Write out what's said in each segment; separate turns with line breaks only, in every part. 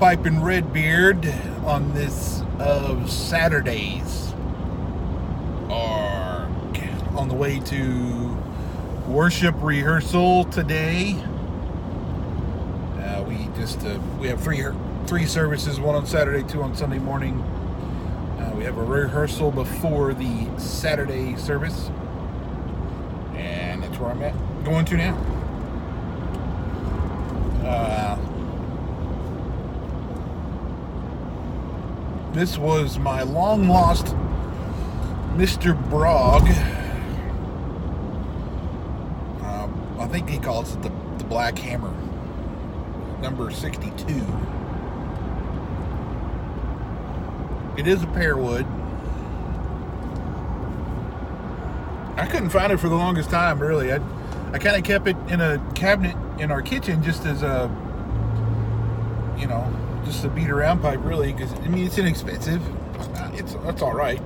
Pipe and Redbeard on this Saturdays are on the way to worship rehearsal today. We have three services, one on Saturday, two on Sunday morning. We have a rehearsal before the Saturday service, and that's where I'm going to now. This was my long-lost Mr. Brog. I think he calls it the Black Hammer, number 62. It is a pear wood. I couldn't find it for the longest time, really. I kind of kept it in a cabinet in our kitchen just as just a beat around pipe, really, because it's inexpensive. It's all right.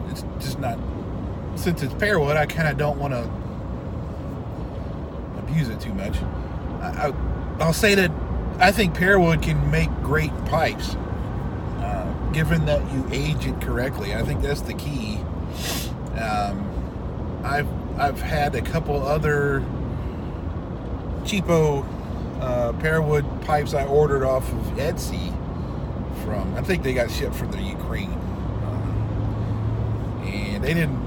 It's just not, since it's pear wood, I kind of don't want to abuse it too much. I'll say that I think pear wood can make great pipes, given that you age it correctly. I think that's the key. I've had a couple other cheapo pear wood pipes I ordered off of Etsy from, I think they got shipped from the Ukraine, and they didn't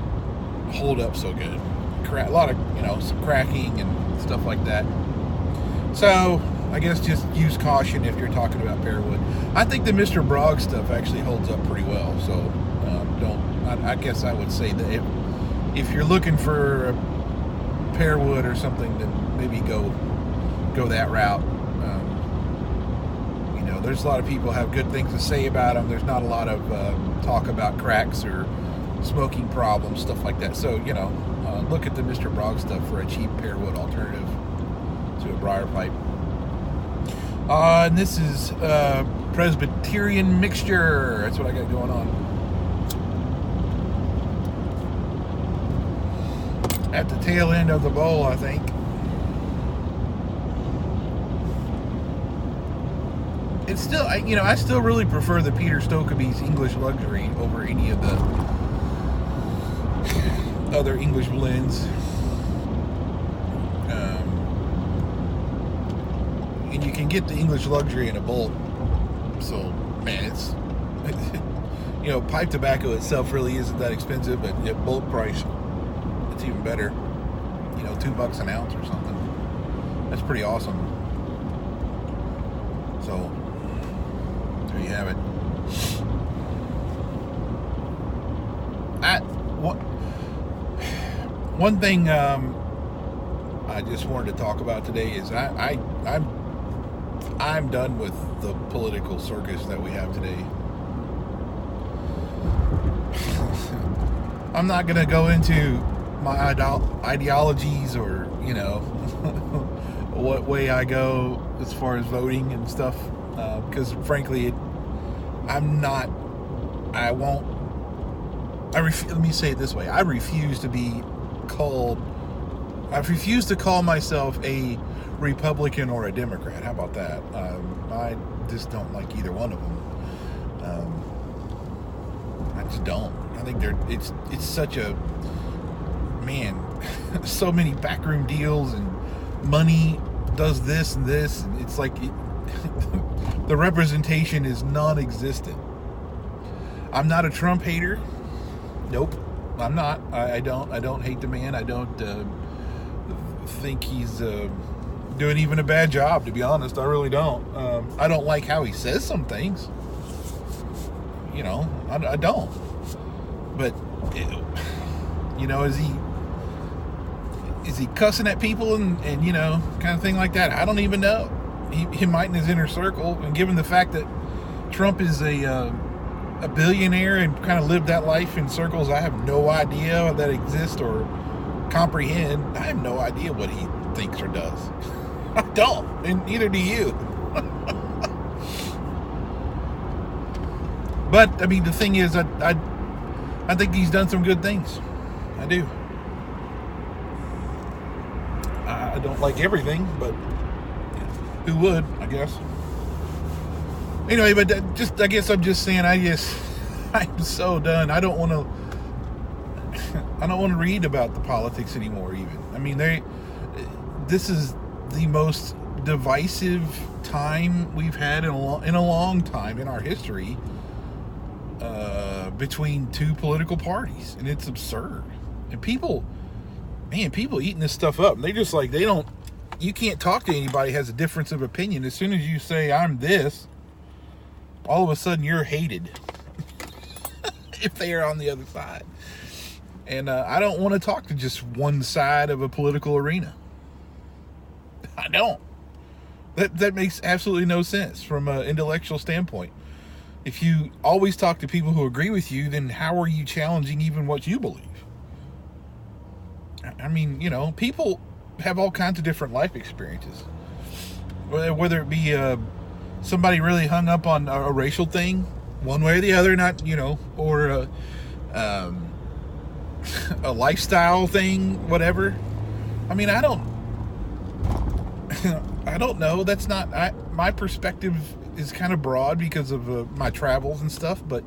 hold up so good. A lot of some cracking and stuff like that. So I guess just use caution if you're talking about pear wood. I think the Mr. Brog stuff actually holds up pretty well. So I guess I would say that if you're looking for a pear wood or something, then maybe go that route. There's a lot of people have good things to say about them. There's not a lot of talk about cracks or smoking problems, stuff like that. So look at the Mr. Brog stuff for a cheap pear wood alternative to a briar pipe. And this is Presbyterian mixture. That's what I got going on. At the tail end of the bowl, I think. It's still, I still really prefer the Peter Stokkebye's English Luxury over any of the other English blends. And you can get the English Luxury in a bulk. So, man, it's pipe tobacco itself really isn't that expensive, but at bulk price, it's even better. $2 an ounce or something. That's pretty awesome. So there you have it. One thing I just wanted to talk about today is I'm done with the political circus that we have today. I'm not going to go into my ideologies or what way I go as far as voting and stuff, because frankly let me say it this way: I refuse to call myself a Republican or a Democrat. How about that? I just don't like either one of them. I just don't. I think it's such a, man, so many backroom deals, and money does this and this, and it's like the representation is non-existent. I'm not a Trump hater. Nope, I'm not. I don't hate the man. I don't think he's doing even a bad job, to be honest. I really don't. I don't like how he says some things. I don't. But is he cussing at people and kind of thing like that? I don't even know. He might in his inner circle, and given the fact that Trump is a billionaire and kind of lived that life in circles I have no idea that exist or comprehend, I have no idea what he thinks or does. I don't, and neither do you. But I mean, the thing is, I think he's done some good things. I do. I don't like everything, but who would, I guess. Anyway, but I guess I'm just saying, I'm so done. I don't want to read about the politics anymore. Even, I mean, this is the most divisive time we've had in a long time in our history, between two political parties, and it's absurd. And people eating this stuff up. And you can't talk to anybody who has a difference of opinion. As soon as you say I'm this, all of a sudden you're hated if they are on the other side. And I don't want to talk to just one side of a political arena. I don't. That makes absolutely no sense from an intellectual standpoint. If you always talk to people who agree with you, then how are you challenging even what you believe? I mean, people have all kinds of different life experiences. Whether it be somebody really hung up on a racial thing, one way or the other, or a lifestyle thing, whatever. I mean, I don't know. That's not my perspective is kind of broad because of my travels and stuff, but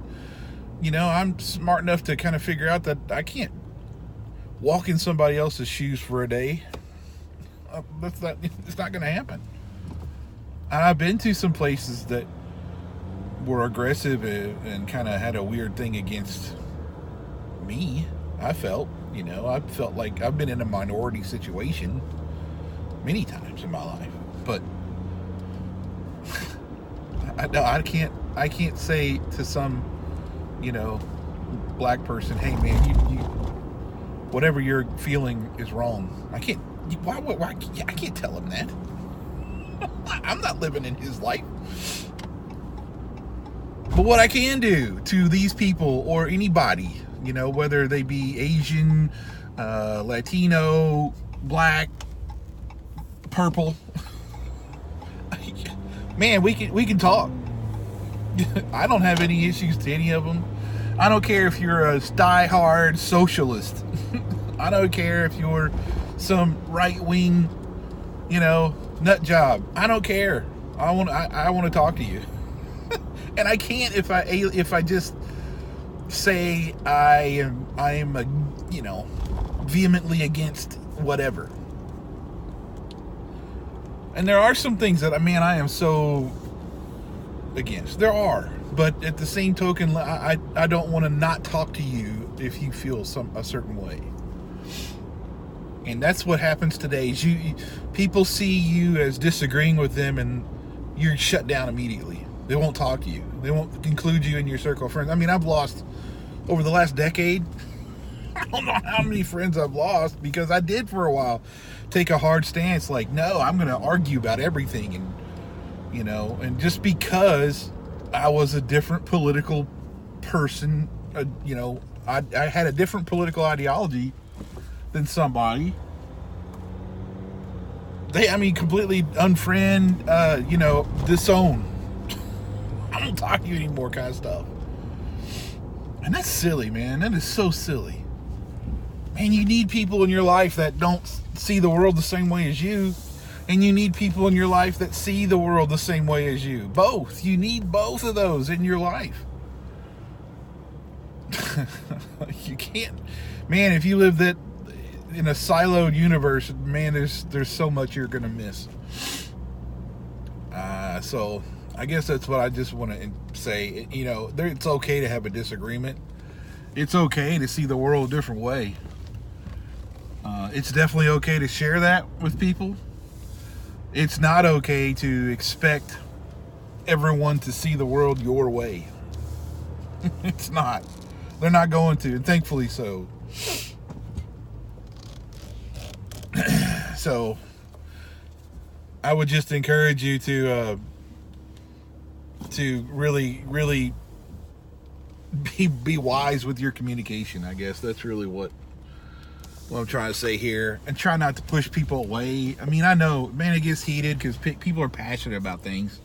I'm smart enough to kind of figure out that I can't walk in somebody else's shoes for a day. It's not going to happen. I've been to some places that were aggressive and kind of had a weird thing against me. I felt like I've been in a minority situation many times in my life, but I can't say to some, black person, hey man, you whatever you're feeling is wrong. I can't. Why? I can't tell him that. I'm not living in his life. But what I can do to these people or anybody, whether they be Asian, Latino, black, purple, man, we can talk. I don't have any issues to any of them. I don't care if you're a die-hard socialist. I don't care if you're some right-wing, nut job. I don't care. I want to talk to you. And I can't if I just say I am vehemently against whatever. And there are some things that I am so against. There are, but at the same token, I don't want to not talk to you if you feel a certain way. And that's what happens today. Is people see you as disagreeing with them, and you're shut down immediately. They won't talk to you. They won't include you in your circle of friends. I mean, I've lost over the last decade. I don't know how many friends I've lost because I did for a while take a hard stance. Like, no, I'm going to argue about everything, and just because I was a different political person, I had a different political ideology than somebody. Completely unfriend, disown. I don't talk to you anymore kind of stuff. And that's silly, man. That is so silly. Man, you need people in your life that don't see the world the same way as you. And you need people in your life that see the world the same way as you. Both. You need both of those in your life. You can't. Man, if you live that in a siloed universe, man, there's so much you're going to miss. So I guess that's what I just want to say. It's okay to have a disagreement. It's okay to see the world a different way. It's definitely okay to share that with people. It's not okay to expect everyone to see the world your way. It's not. They're not going to, and thankfully so. So, I would just encourage you to really, really be wise with your communication. I guess that's really what I'm trying to say here, and try not to push people away. I mean, I know, man, it gets heated because people are passionate about things,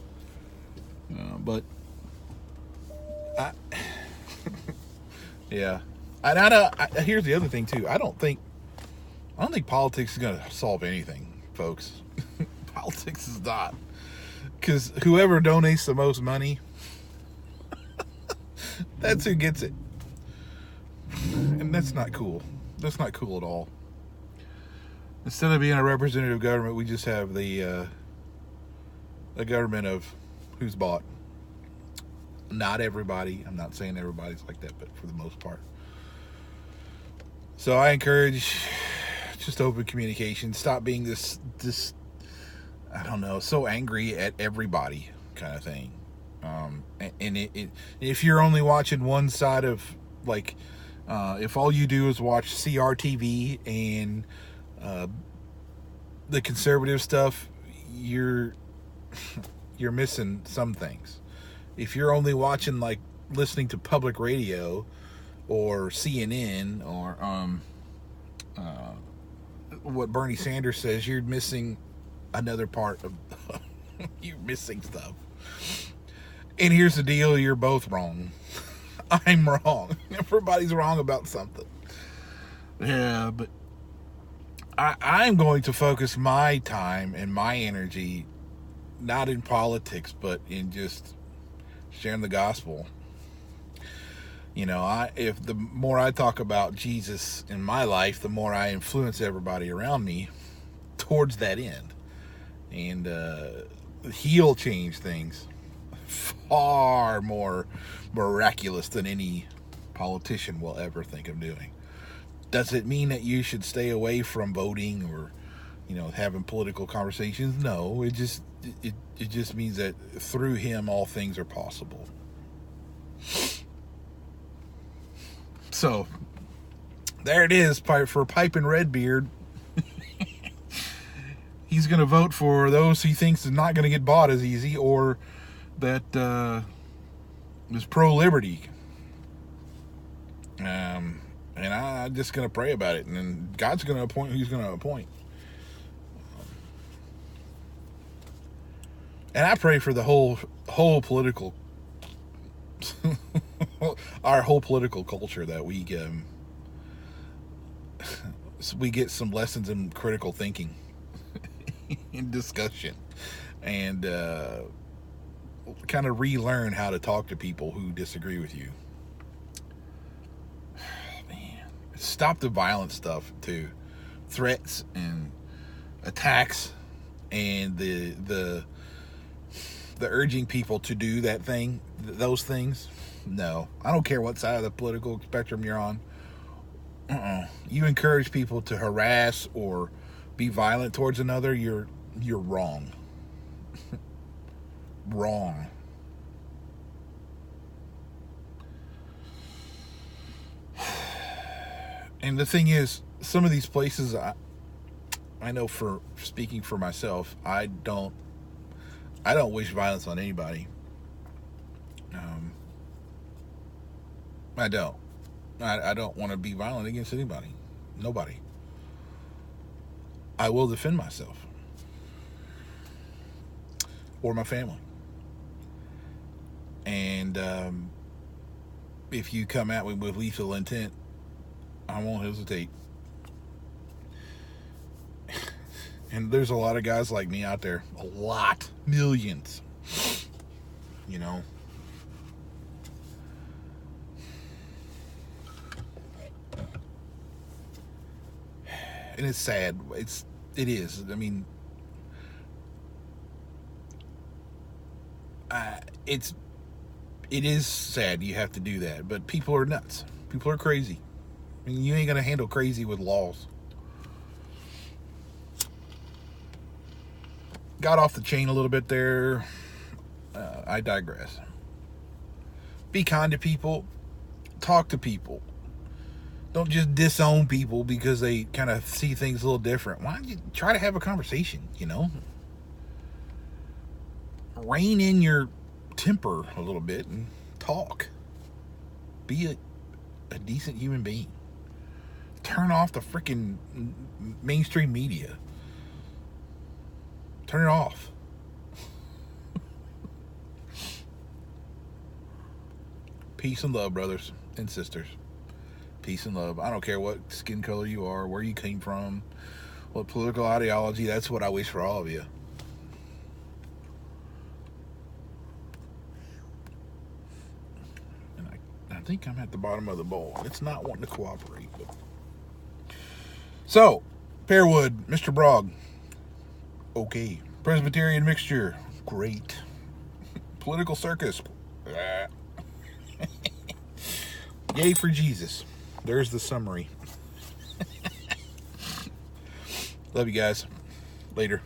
but yeah. Here's the other thing too. I don't think politics is going to solve anything, folks. Politics is not. Because whoever donates the most money, that's who gets it. And that's not cool. That's not cool at all. Instead of being a representative government, we just have the government of who's bought. Not everybody. I'm not saying everybody's like that, but for the most part. So I encourage just open communication. Stop being this I don't know, so angry at everybody kind of thing. And if you're only watching one side of, like, if all you do is watch CRTV and the conservative stuff, you're missing some things. If you're only watching, like, listening to public radio or CNN or what Bernie Sanders says, you're missing another part of you're missing stuff. And here's the deal, you're both wrong. I'm wrong. Everybody's wrong about something. Yeah, but I'm going to focus my time and my energy not in politics, but in just sharing the gospel. You know, if the more I talk about Jesus in my life, the more I influence everybody around me towards that end. And he'll change things far more miraculous than any politician will ever think of doing. Does it mean that you should stay away from voting or, you know, having political conversations? No, it just means that through him all things are possible. So there it is for Piping Redbeard. He's going to vote for those he thinks is not going to get bought as easy, or that is pro-liberty. And I'm just going to pray about it, and then God's going to appoint who he's going to appoint. And I pray for the whole political, our whole political culture, that we get some lessons in critical thinking, in discussion, and kind of relearn how to talk to people who disagree with you. Man, stop the violent stuff too, threats and attacks, and the urging people to do that thing, those things. No, I don't care what side of the political spectrum you're on. You encourage people to harass or be violent towards another, you're wrong. Wrong. And the thing is, some of these places, I know, for speaking for myself, I don't wish violence on anybody. I don't. I don't want to be violent against anybody. Nobody. I will defend myself. Or my family. And if you come at me with lethal intent, I won't hesitate. And there's a lot of guys like me out there. A lot. Millions. You know. And it's sad. It is. I mean, it is sad you have to do that. But people are nuts. People are crazy. I mean, you ain't going to handle crazy with laws. Got off the chain a little bit there. I digress. Be kind to people. Talk to people. Don't just disown people because they kind of see things a little different. Why don't you try to have a conversation, you know? Rein in your temper a little bit and talk. Be a decent human being. Turn off the freaking mainstream media. Turn it off. Peace and love, brothers and sisters. Peace and love. I don't care what skin color you are, where you came from, what political ideology. That's what I wish for all of you. think I'm at the bottom of the bowl. It's not wanting to cooperate. But... So, Pearwood, Mr. Brog. Okay. Presbyterian mixture. Great. Political circus. Yay for Jesus. There's the summary. Love you guys. Later.